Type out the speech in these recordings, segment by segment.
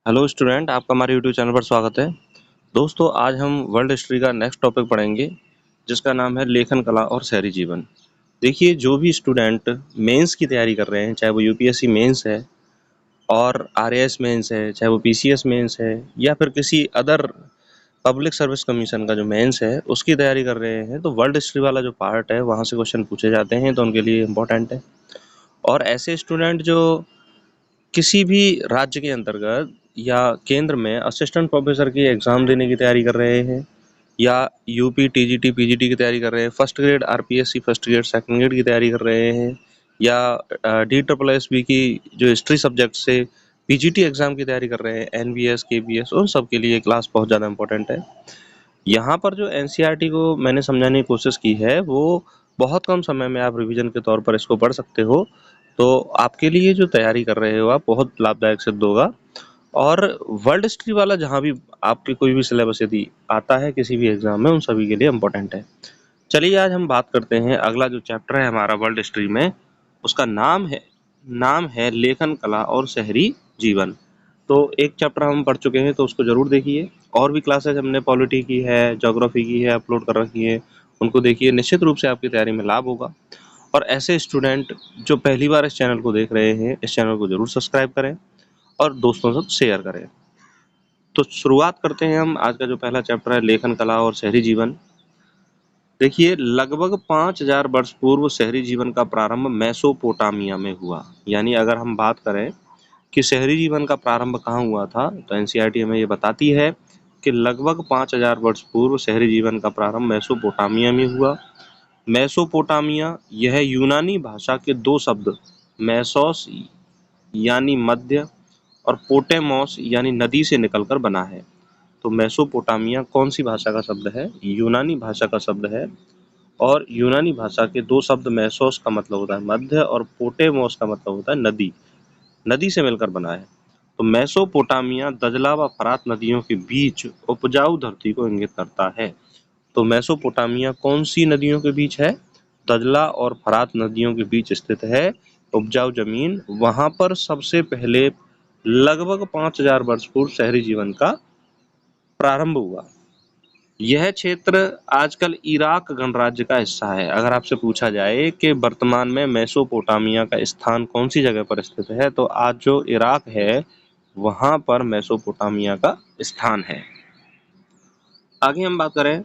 Hello student, आपका हमारे YouTube channel पर स्वागत है। दोस्तों, आज हम वर्ल्ड हिस्ट्री का नेक्स्ट टॉपिक पढ़ेंगे, जिसका नाम है लेखन कला और शहरी जीवन। देखिए, जो भी स्टूडेंट मेंस की तैयारी कर रहे हैं, चाहे वो यूपीएससी मेंस है और आरएएस मेंस है, चाहे वो पीसीएस मेंस है या फिर किसी अदर पब्लिक सर्विस कमीशन का जो मेंस है उसकी तैयारी कर रहे हैं, तो वर्ल्ड हिस्ट्री वाला जो पार्ट है वहाँ से क्वेश्चन पूछे जाते हैं, तो उनके लिए इम्पोर्टेंट है। और ऐसे स्टूडेंट जो किसी भी राज्य के अंतर्गत या केंद्र में असिस्टेंट प्रोफेसर की एग्ज़ाम देने की तैयारी कर रहे हैं या यूपी, टीजीटी, पीजीटी की तैयारी कर रहे हैं, first grade RPSC first grade, second grade की तैयारी कर रहे हैं या DSSB की जो हिस्ट्री सब्जेक्ट से पीजीटी एग्ज़ाम की तैयारी कर रहे हैं, एनवीएस, केवीएस, उन सब के लिए क्लास बहुत ज़्यादा इम्पोर्टेंट है। यहाँ पर जो एनसीईआरटी को मैंने समझाने की कोशिश की है, वो बहुत कम समय में आप रिवीजन के तौर पर इसको पढ़ सकते हो, तो आपके लिए जो तैयारी कर रहे हो आप, बहुत लाभदायक सिद्ध होगा। और वर्ल्ड हिस्ट्री वाला जहाँ भी आपके कोई भी सिलेबस यदि आता है किसी भी एग्जाम में, उन सभी के लिए इम्पोर्टेंट है। चलिए, आज हम बात करते हैं अगला जो चैप्टर है हमारा वर्ल्ड हिस्ट्री में, उसका नाम है लेखन कला और शहरी जीवन। तो एक चैप्टर हम पढ़ चुके हैं, तो उसको जरूर देखिए। और भी क्लासेस हमने पॉलिटी की है, ज्योग्राफी की है, अपलोड कर रखी है, उनको देखिए। निश्चित रूप से आपकी तैयारी में लाभ होगा। और ऐसे स्टूडेंट जो पहली बार इस चैनल को देख रहे हैं, इस चैनल को जरूर सब्सक्राइब करें और दोस्तों से शेयर करें। तो शुरुआत करते हैं हम। आज का जो पहला चैप्टर है लेखन कला और शहरी जीवन। देखिए, लगभग 5000 वर्ष पूर्व शहरी जीवन का प्रारंभ मेसोपोटामिया में हुआ। यानी अगर हम बात करें कि शहरी जीवन का प्रारंभ कहाँ हुआ था, तो एनसीईआरटी हमें ये बताती है कि लगभग 5000 वर्ष पूर्व शहरी जीवन का प्रारंभ मेसोपोटामिया में हुआ। मेसोपोटामिया यह यूनानी भाषा के दो शब्द मेसोस यानी मध्य और पोटेमोस यानी नदी से निकलकर बना है। तो मेसोपोटामिया कौन सी भाषा का शब्द है? यूनानी भाषा का शब्द है। और यूनानी भाषा के दो शब्द, मेसोस का मतलब होता है मध्य और पोटेमोस का मतलब होता है नदी, नदी से मिलकर बना है। तो मेसोपोटामिया दजला व फरात नदियों के बीच उपजाऊ धरती को इंगित करता है। तो मेसोपोटामिया कौन सी नदियों के बीच है? दजला और फरात नदियों के बीच स्थित है। उपजाऊ जमीन, वहां पर सबसे पहले लगभग 5000 वर्ष पूर्व शहरी जीवन का प्रारंभ हुआ। यह क्षेत्र आजकल इराक गणराज्य का हिस्सा है। अगर आपसे पूछा जाए कि वर्तमान में मेसोपोटामिया का स्थान कौन सी जगह पर स्थित है, तो आज जो इराक है वहां पर मेसोपोटामिया का स्थान है। आगे हम बात करें,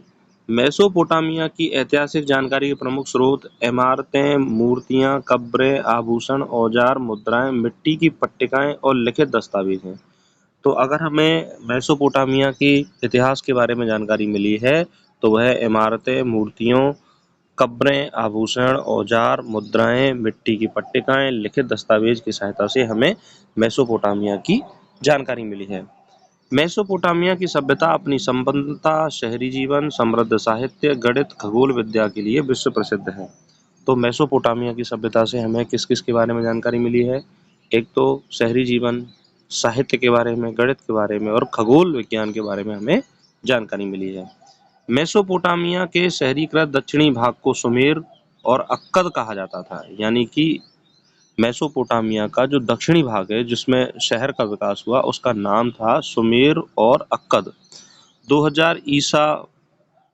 मेसोपोटामिया की ऐतिहासिक जानकारी के प्रमुख स्रोत इमारतें, मूर्तियां, कब्रें, आभूषण, औजार, मुद्राएं, मिट्टी की पट्टिकाएं और लिखित दस्तावेज हैं। तो अगर हमें मेसोपोटामिया की इतिहास के बारे में जानकारी मिली है, तो वह इमारतें, मूर्तियों, कब्रें, आभूषण, औजार, मुद्राएं, मिट्टी की पट्टिकाएं, लिखित दस्तावेज की सहायता से हमें मेसोपोटामिया की जानकारी मिली है। मेसोपोटामिया की सभ्यता अपनी संपन्नता, शहरी जीवन, समृद्ध साहित्य, गणित, खगोल विद्या के लिए विश्व प्रसिद्ध है। तो मेसोपोटामिया की सभ्यता से हमें किस किस के बारे में जानकारी मिली है? एक तो शहरी जीवन, साहित्य के बारे में, गणित के बारे में और खगोल विज्ञान के बारे में हमें जानकारी मिली है। मेसोपोटामिया के शहरीकृत दक्षिणी भाग को सुमेर और अक्कद कहा जाता था। यानी कि मेसोपोटामिया का जो दक्षिणी भाग है जिसमें शहर का विकास हुआ, उसका नाम था सुमेर और अक्कद। 2000 ईसा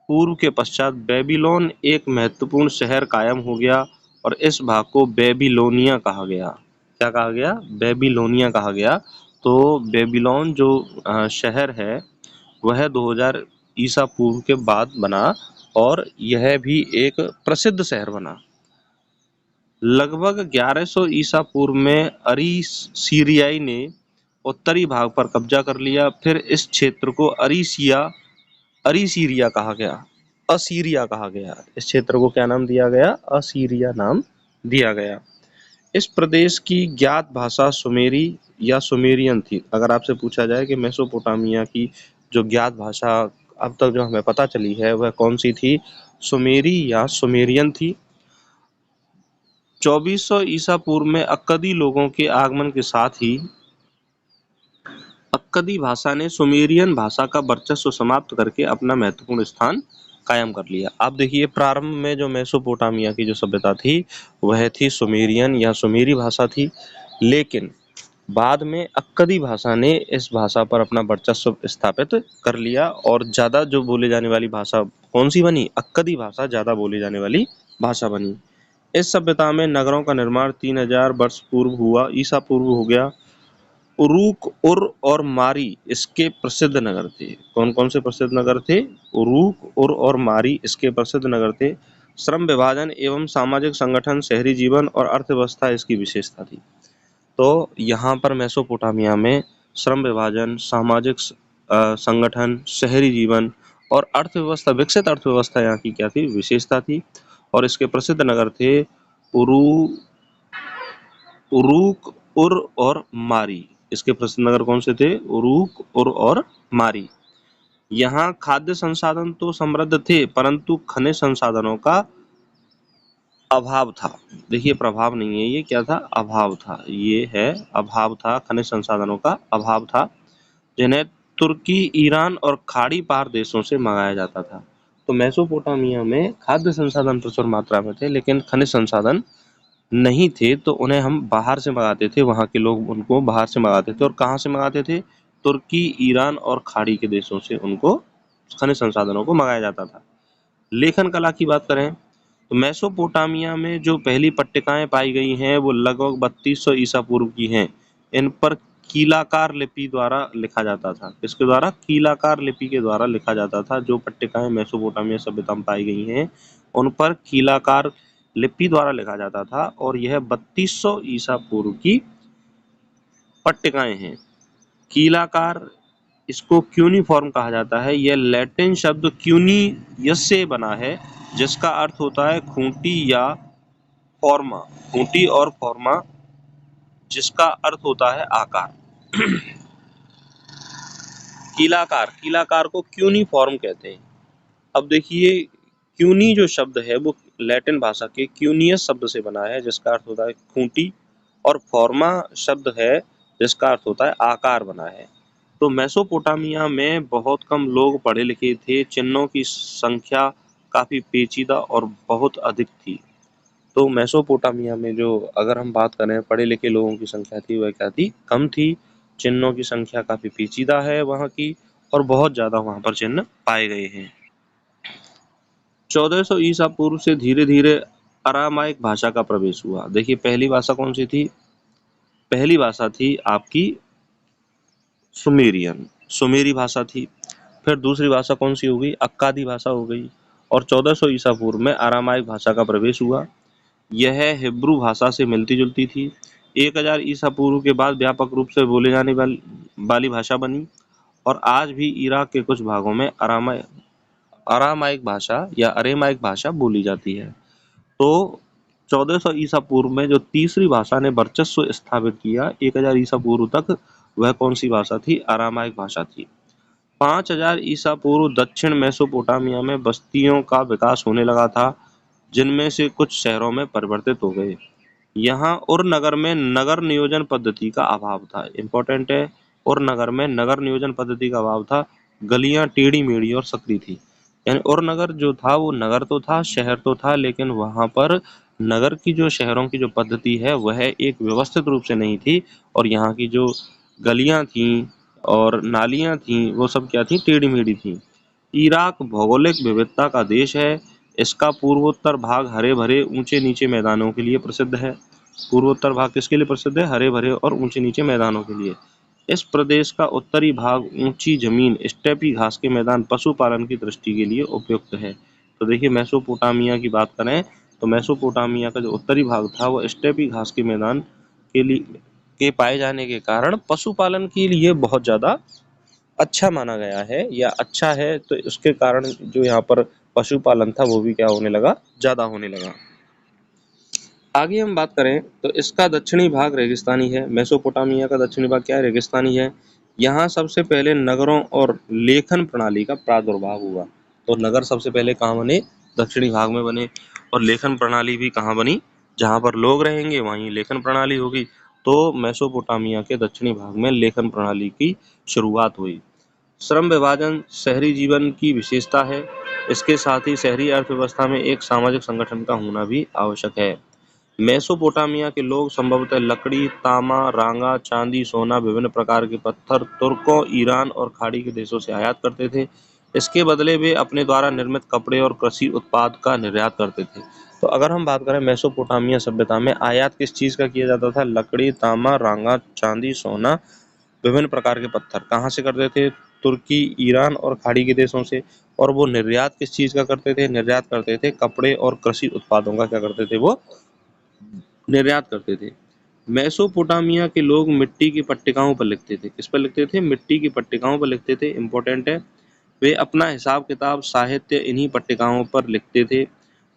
पूर्व के पश्चात बेबीलोन एक महत्वपूर्ण शहर कायम हो गया और इस भाग को बेबीलोनिया कहा गया। क्या कहा गया? बेबीलोनिया कहा गया। तो बेबीलोन जो शहर है वह 2000 ईसा पूर्व के बाद बना और यह भी एक प्रसिद्ध शहर बना। लगभग 1100 ईसा पूर्व में अरीसीरियाई ने उत्तरी भाग पर कब्जा कर लिया। फिर इस क्षेत्र को अरीसीरिया कहा गया, असीरिया कहा गया। इस क्षेत्र को क्या नाम दिया गया? असीरिया नाम दिया गया। इस प्रदेश की ज्ञात भाषा सुमेरी या सुमेरियन थी। अगर आपसे पूछा जाए कि मेसोपोटामिया की जो ज्ञात भाषा अब तक जो हमें पता चली है वह कौन सी थी? सुमेरी या सुमेरियन थी। 2400 ईसा पूर्व में अक्कदी लोगों के आगमन के साथ ही अक्कदी भाषा ने सुमेरियन भाषा का वर्चस्व समाप्त करके अपना महत्वपूर्ण स्थान कायम कर लिया। आप देखिए, प्रारंभ में जो मेसोपोटामिया की जो सभ्यता थी वह थी सुमेरियन या सुमेरी भाषा थी, लेकिन बाद में अक्कदी भाषा ने इस भाषा पर अपना वर्चस्व स्थापित कर लिया और ज्यादा जो बोले जाने वाली भाषा कौन सी बनी? अक्कदी भाषा ज्यादा बोली जाने वाली भाषा बनी। इस सभ्यता में नगरों का निर्माण 3000 वर्ष पूर्व हुआ। ईसा पूर्व हो गया। उरूक, उर और मारी इसके प्रसिद्ध नगर थे। कौन कौन से प्रसिद्ध नगर थे? उरूक, उर और मारी इसके प्रसिद्ध नगर थे। श्रम विभाजन एवं सामाजिक संगठन, शहरी जीवन और अर्थव्यवस्था इसकी विशेषता थी। तो यहाँ पर मेसोपोटामिया में श्रम विभाजन, सामाजिक संगठन, शहरी जीवन और अर्थव्यवस्था, विकसित अर्थव्यवस्था यहाँ की क्या थी? विशेषता थी। और इसके प्रसिद्ध नगर थे उरू उरूक, उर और मारी। इसके प्रसिद्ध नगर कौन से थे? उरूक, उर और मारी। यहाँ खाद्य संसाधन तो समृद्ध थे, परंतु खनिज संसाधनों का अभाव था। देखिए, प्रभाव नहीं है ये, क्या था? अभाव था। ये है अभाव था, खनिज संसाधनों का अभाव था, जिन्हें तुर्की, ईरान और खाड़ी पार देशों से मंगाया जाता था। तो मेसोपोटामिया में खाद्य संसाधन प्रचुर मात्रा में थे, लेकिन खनिज संसाधन नहीं थे, तो उन्हें हम बाहर से मंगाते थे। वहाँ के लोग उनको बाहर से मंगाते थे। और कहाँ से मंगाते थे? तुर्की, ईरान और खाड़ी के देशों से उनको खनिज संसाधनों को मंगाया जाता था। लेखन कला की बात करें तो मेसोपोटामिया में जो पहली पट्टिकाएं पाई गई हैं वो लगभग 3200 ईसा पूर्व की हैं। इन पर कीलाकार लिपि द्वारा लिखा जाता था। किसके द्वारा? कीलाकार लिपि के द्वारा लिखा जाता था। जो पट्टिकाएं मेसोपोटामिया सभ्यता में पाई गई हैं उन पर कीलाकार लिपि द्वारा लिखा जाता था और यह 3200 ईसा पूर्व की पट्टिकाएं हैं। कीलाकार, इसको क्यूनिफॉर्म कहा जाता है। यह लैटिन शब्द क्यूनियस से बना है, जिसका अर्थ होता है खूंटी या फॉर्मा। खूंटी और फॉर्मा, जिसका अर्थ होता है आकार। कीलाकार, कीलाकार को क्यूनिफॉर्म कहते हैं। अब देखिए, क्यूनी जो शब्द है वो लैटिन भाषा के क्यूनियस शब्द से बना है, जिसका अर्थ होता है खूंटी, और फॉर्मा शब्द है जिसका अर्थ होता है आकार बना है। तो मेसोपोटामिया में बहुत कम लोग पढ़े लिखे थे। चिन्हों की संख्या काफी पेचीदा और बहुत अधिक थी। तो मेसोपोटामिया में जो, अगर हम बात करें, पढ़े लिखे लोगों की संख्या थी, वह क्या थी? कम थी। चिन्हों की संख्या काफी पेचीदा है वहाँ की, और बहुत ज्यादा वहाँ पर चिन्ह पाए गए हैं। 1400 ईसा पूर्व से धीरे धीरे अरामाइक भाषा का प्रवेश हुआ। देखिए, पहली भाषा कौन सी थी? पहली भाषा थी आपकी सुमेरियन, सुमेरी भाषा थी। फिर दूसरी भाषा कौन सी हो गई? अक्कादी भाषा हो गई। और 1400 ईसा पूर्व में अरामाइक भाषा का प्रवेश हुआ। यह हिब्रू भाषा से मिलती जुलती थी। 1000 ईसा पूर्व के बाद व्यापक रूप से बोले जाने वाली भाषा बनी और आज भी इराक के कुछ भागों में अरामाइक भाषा या अरेमाइक भाषा बोली जाती है। तो 1400 ईसा पूर्व में जो तीसरी भाषा ने वर्चस्व स्थापित किया 1000 ईसा पूर्व तक, वह कौन सी भाषा थी? अरामाइक भाषा थी। 5000 ईसा पूर्व दक्षिण मेसोपोटामिया में बस्तियों का विकास होने लगा था, जिनमें से कुछ शहरों में परिवर्तित हो गए। यहाँ उर नगर में नगर नियोजन पद्धति का अभाव था। इंपॉर्टेंट है, उर नगर में नगर नियोजन पद्धति का अभाव था। गलियां टेढ़ी मेढ़ी और सकरी थी। यानी उर नगर जो था वो नगर तो था, शहर तो था, लेकिन वहां पर नगर की जो, शहरों की जो पद्धति है वह एक व्यवस्थित रूप से नहीं थी। और यहाँ की जो गलियां थी और नालियां थी वो सब क्या थी? टेढ़ी मेढ़ी थी। इराक भौगोलिक विविधता का देश है। इसका पूर्वोत्तर भाग हरे भरे ऊंचे नीचे मैदानों के लिए प्रसिद्ध है। पूर्वोत्तर भाग किसके लिए प्रसिद्ध है? हरे भरे और ऊंचे नीचे मैदानों के लिए। इस प्रदेश का उत्तरी भाग ऊंची जमीन, स्टेपी घास के मैदान, पशुपालन की दृष्टि के लिए उपयुक्त है। तो देखिए, मेसोपोटामिया की बात करें तो मेसोपोटामिया का जो उत्तरी भाग था वो स्टेपी घास के मैदान के पाए जाने के कारण पशुपालन के लिए बहुत ज्यादा अच्छा माना गया है या अच्छा है। तो उसके कारण जो यहाँ पर पशुपालन था वो भी क्या होने लगा? ज्यादा होने लगा। आगे हम बात करें तो इसका दक्षिणी भाग रेगिस्तानी है। मेसोपोटामिया का दक्षिणी भाग क्या है? रेगिस्तानी है। यहाँ सबसे पहले नगरों और लेखन प्रणाली का प्रादुर्भाव हुआ। तो नगर सबसे पहले कहाँ बने? दक्षिणी भाग में बने। और लेखन प्रणाली भी कहाँ बनी? जहाँ पर लोग रहेंगे वहीं लेखन प्रणाली होगी। तो मेसोपोटामिया के दक्षिणी भाग में लेखन प्रणाली की शुरुआत हुई। श्रम विभाजन शहरी जीवन की विशेषता है। इसके साथ ही शहरी अर्थव्यवस्था में एक सामाजिक संगठन का होना भी आवश्यक है। मेसोपोटामिया के लोग संभवतः लकड़ी, तांबा, रांगा, चांदी, सोना, विभिन्न प्रकार के पत्थर तुर्कों, ईरान और खाड़ी के देशों से आयात करते थे। इसके बदले वे अपने द्वारा निर्मित कपड़े और कृषि उत्पाद का निर्यात करते थे। तो अगर हम बात करें मेसोपोटामिया सभ्यता में आयात किस चीज का किया जाता था? लकड़ी, तांबा, रांगा, चांदी, सोना, विभिन्न प्रकार के पत्थर। कहाँ से करते थे? तुर्की, ईरान और खाड़ी के देशों से। और वो निर्यात किस चीज का करते थे? निर्यात करते थे कपड़े और कृषि उत्पादों का क्या करते थे? वो निर्यात करते थे। मेसोपोटामिया के लोग मिट्टी की पट्टिकाओं पर लिखते थे। किस पर लिखते थे? मिट्टी की पट्टिकाओं पर लिखते थे। इंपॉर्टेंट है। वे अपना हिसाब किताब, साहित्य इन्हीं पट्टिकाओं पर लिखते थे।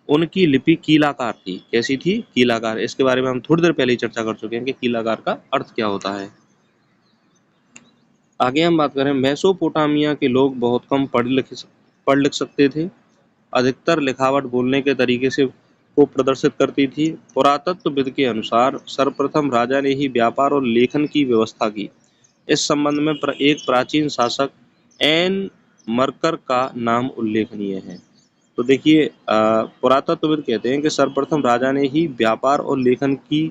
उनकी लिपि कीलाकार थी। कैसी थी? कीलाकार। इसके बारे में हम थोड़ी देर पहले ही चर्चा कर चुके हैं कि कीलाकार का अर्थ क्या होता है। आगे हम बात करें, मेसोपोटामिया के लोग बहुत कम पढ़ लिख सकते थे। अधिकतर लिखावट बोलने के तरीके से को प्रदर्शित करती थी। पुरातत्वविद के अनुसार सर्वप्रथम राजा ने ही व्यापार और लेखन की व्यवस्था की। इस संबंध में एक प्राचीन शासक एन मरकर का नाम उल्लेखनीय है। तो देखिए, पुरातत्वविद कहते हैं कि सर्वप्रथम राजा ने ही व्यापार और लेखन की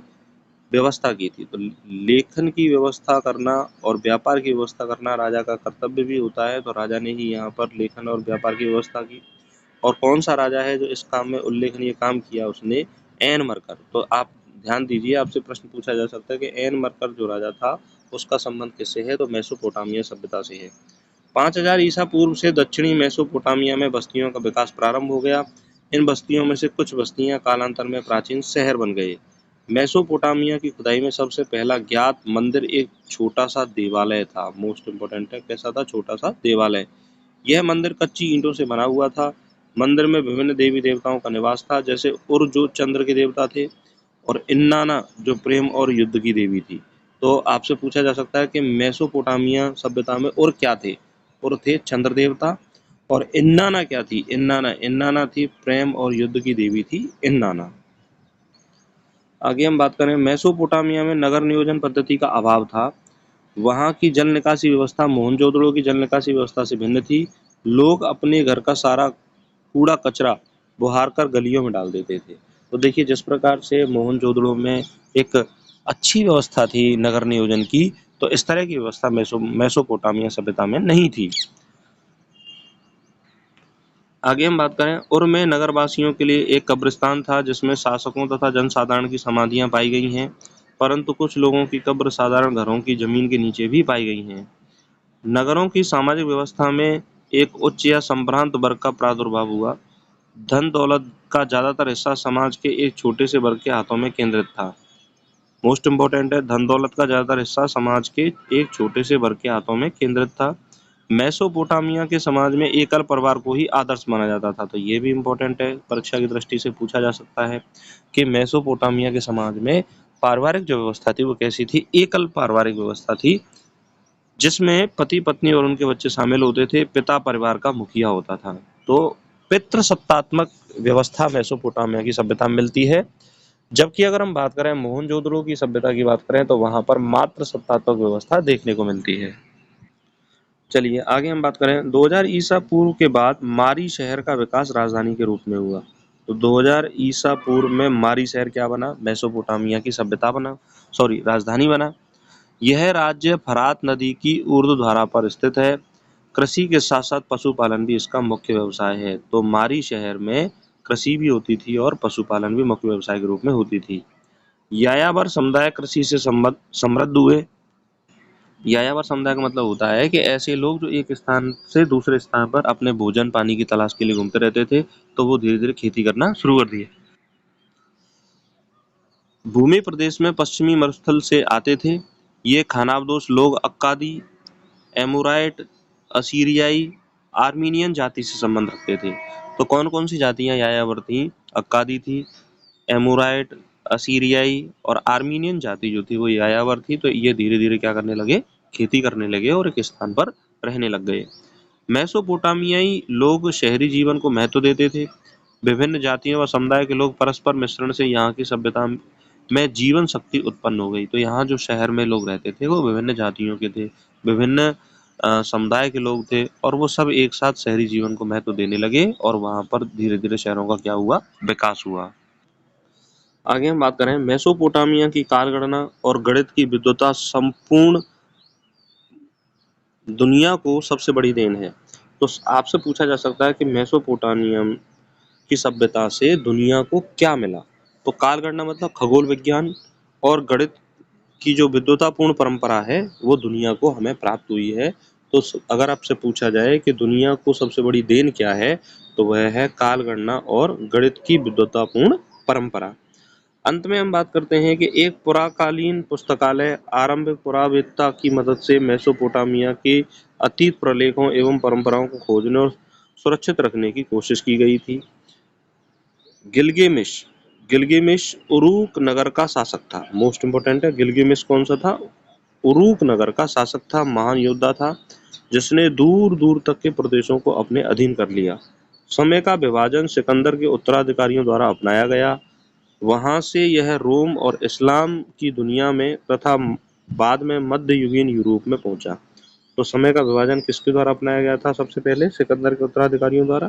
व्यवस्था की थी। तो लेखन की व्यवस्था करना और व्यापार की व्यवस्था करना राजा का कर्तव्य भी होता है। तो राजा ने ही यहाँ पर लेखन और व्यापार की व्यवस्था की। और कौन सा राजा है जो इस काम में उल्लेखनीय काम किया? उसने एन मरकर। तो आप ध्यान दीजिए, आपसे प्रश्न पूछा जा सकता है कि एन मरकर जो राजा था उसका संबंध किससे है? तो मेसोपोटामिया सभ्यता से है। 5000 ईसा पूर्व से दक्षिणी मेसोपोटामिया में बस्तियों का विकास प्रारंभ हो गया। इन बस्तियों में से कुछ बस्तियां कालांतर में प्राचीन शहर बन गए। मेसोपोटामिया की खुदाई में सबसे पहला ज्ञात मंदिर एक छोटा सा देवालय था। मोस्ट इम्पोर्टेंट है, कैसा था? छोटा सा देवालय। यह मंदिर कच्ची ईंटों से बना हुआ था। मंदिर में विभिन्न देवी देवताओं का निवास था, जैसे उर जो चंद्र के देवता थे, और इन्नाना जो प्रेम और युद्ध की देवी थी। तो आपसे पूछा जा सकता है कि मेसोपोटामिया सभ्यता में उर क्या थे? उर थे चंद्र देवता। और इन्नाना क्या थी? इन्नाना थी प्रेम और युद्ध की देवी थी इन्नाना। आगे हम बात करें, मेसोपोटामिया में नगर नियोजन पद्धति का अभाव था। वहाँ की जल निकासी व्यवस्था मोहनजोदड़ो की जल निकासी व्यवस्था से भिन्न थी। लोग अपने घर का सारा कूड़ा कचरा बुहार कर गलियों में डाल देते थे। तो देखिए, जिस प्रकार से मोहनजोदड़ो में एक अच्छी व्यवस्था थी नगर नियोजन की, तो इस तरह की व्यवस्था मेसोपोटामिया सभ्यता में नहीं थी। आगे हम बात करें, उर में नगरवासियों के लिए एक कब्रिस्तान था जिसमें शासकों तथा जनसाधारण की समाधियां पाई गई हैं, परंतु कुछ लोगों की कब्र साधारण घरों की जमीन के नीचे भी पाई गई हैं। नगरों की सामाजिक व्यवस्था में एक उच्च या संभ्रांत वर्ग का प्रादुर्भाव हुआ। धन दौलत का ज्यादातर हिस्सा समाज के एक छोटे से वर्ग के हाथों में केंद्रित था। मोस्ट इम्पोर्टेंट है, धन दौलत का ज्यादातर हिस्सा समाज के एक छोटे से वर्ग के हाथों में केंद्रित था। मेसोपोटामिया के समाज में एकल परिवार को ही आदर्श माना जाता था। तो ये भी इम्पोर्टेंट है, परीक्षा की दृष्टि से पूछा जा सकता है कि मेसोपोटामिया के समाज में पारिवारिक जो व्यवस्था थी वो कैसी थी? एकल पारिवारिक व्यवस्था थी, जिसमें पति पत्नी और उनके बच्चे शामिल होते थे। पिता परिवार का मुखिया होता था। तो पितृसत्तात्मक व्यवस्था मेसोपोटामिया की सभ्यता में मिलती है। जबकि अगर हम बात करें मोहनजोदड़ो की सभ्यता की बात करें तो वहां पर मात्र सत्तात्मक व्यवस्था देखने को मिलती है। चलिए आगे हम बात करें, 2000 ईसा पूर्व के बाद मारी शहर का विकास राजधानी के रूप में हुआ। तो 2000 ईसा पूर्व में मारी शहर क्या बना? मेसोपोटामिया की सभ्यता बना, सॉरी राजधानी बना। यह राज्य फरात नदी की ऊर्ध्वधारा पर स्थित है। कृषि के साथ साथ पशुपालन भी इसका मुख्य व्यवसाय है। तो मारी शहर में कृषि भी होती थी और पशुपालन भी मुख्य व्यवसाय के रूप में होती थी। यायावर समुदाय कृषि से समृद्ध हुए। यायावर समुदाय का मतलब होता है कि ऐसे लोग जो एक स्थान से दूसरे स्थान पर अपने भोजन पानी की तलाश के लिए घूमते रहते थे, तो वो धीरे धीरे खेती करना शुरू कर दिए। भूमि प्रदेश में पश्चिमी मरुस्थल से आते थे। ये खानाबदोश लोग अक्कादी, एमोराइट, असीरियाई, आर्मीनियन जाति से संबंध रखते थे। तो कौन कौन सी जातियां यायावर थी? अक्कादी थी, एमोराइट, असीरियाई और आर्मीनियन जाति जो थी वो यायावर थी। तो ये धीरे धीरे क्या करने लगे? खेती करने लगे और एक स्थान पर रहने लग गए। मेसोपोटामियाई लोग शहरी जीवन को महत्व देते थे। विभिन्न जातियों व समुदाय के लोग परस्पर मिश्रण से यहाँ की सभ्यता में जीवन शक्ति उत्पन्न हो गई। तो यहाँ जो शहर में लोग रहते थे वो विभिन्न जातियों के थे, विभिन्न समुदाय के लोग थे, और वो सब एक साथ शहरी जीवन को महत्व देने लगे और वहां पर धीरे धीरे शहरों का क्या हुआ? विकास हुआ। आगे हम बात करें मेसोपोटामिया की कालगणना और गणित की विद्वता संपूर्ण दुनिया को सबसे बड़ी देन है। तो आपसे पूछा जा सकता है कि मेसोपोटामियम की सभ्यता से दुनिया को क्या मिला? तो कालगणना मतलब खगोल विज्ञान और गणित की जो विद्वतापूर्ण परंपरा है वो दुनिया को हमें प्राप्त हुई है। तो अगर आपसे पूछा जाए कि दुनिया को सबसे बड़ी देन क्या है, तो वह है कालगणना और गणित की विद्वतापूर्ण परंपरा। अंत में हम बात करते हैं कि एक पुराकालीन पुस्तकालय आरंभिक पुरावेत्ता की मदद से मेसोपोटामिया के अतीत प्रलेखों एवं परंपराओं को खोजने और सुरक्षित रखने की कोशिश की गई थी। गिलगेमिश गिलगेमिश उरूक नगर का शासक था। मोस्ट इंपोर्टेंट है, गिलगेमिश कौन सा था? उरूक नगर का शासक था, महान योद्धा था जिसने दूर दूर तक के प्रदेशों को अपने अधीन कर लिया। समय का विभाजन सिकंदर के उत्तराधिकारियों द्वारा अपनाया गया। वहां से यह रोम और इस्लाम की दुनिया में तथा बाद में मध्ययुगीन यूरोप में पहुंचा। तो समय का विभाजन किसके द्वारा अपनाया गया था? सबसे पहले सिकंदर के उत्तराधिकारियों द्वारा,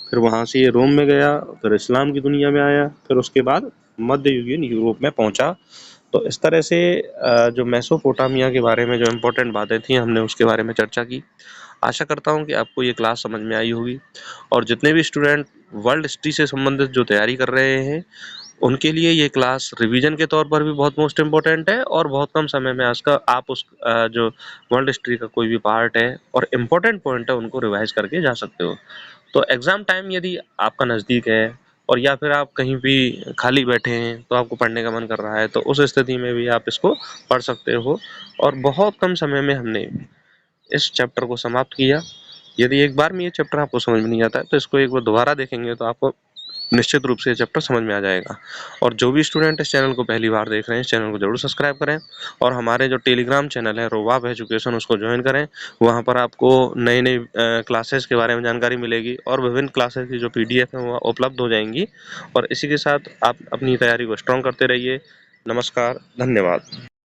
फिर वहां से ये रोम में गया, फिर इस्लाम की दुनिया में आया, फिर उसके बाद मध्ययुगीन यूरोप में पहुंचा। तो इस तरह से जो मेसोपोटामिया के बारे में जो इम्पोर्टेंट बातें थी हमने उसके बारे में चर्चा की। आशा करता हूँ कि आपको ये क्लास समझ में आई होगी और जितने भी स्टूडेंट वर्ल्ड हिस्ट्री से संबंधित जो तैयारी कर रहे हैं उनके लिए ये क्लास रिवीजन के तौर पर भी बहुत मोस्ट इम्पोर्टेंट है और बहुत कम समय में आप उस जो वर्ल्ड हिस्ट्री का कोई भी पार्ट है और इम्पोर्टेंट पॉइंट है उनको रिवाइज करके जा सकते हो। तो एग्ज़ाम टाइम यदि आपका नज़दीक है और या फिर आप कहीं भी खाली बैठे हैं तो आपको पढ़ने का मन कर रहा है, तो उस स्थिति में भी आप इसको पढ़ सकते हो। और बहुत कम समय में हमने इस चैप्टर को समाप्त किया। यदि एक बार में ये चैप्टर आपको समझ में नहीं आता है तो इसको एक बार दोबारा देखेंगे तो आपको निश्चित रूप से ये चैप्टर समझ में आ जाएगा। और जो भी स्टूडेंट इस चैनल को पहली बार देख रहे हैं, इस चैनल को जरूर सब्सक्राइब करें और हमारे जो टेलीग्राम चैनल है रोवाब एजुकेशन उसको ज्वाइन करें। वहाँ पर आपको नई नई क्लासेस के बारे में जानकारी मिलेगी और विभिन्न क्लासेस की जो PDF है वो उपलब्ध हो जाएंगी। और इसी के साथ आप अपनी तैयारी को स्ट्रॉन्ग करते रहिए। नमस्कार, धन्यवाद।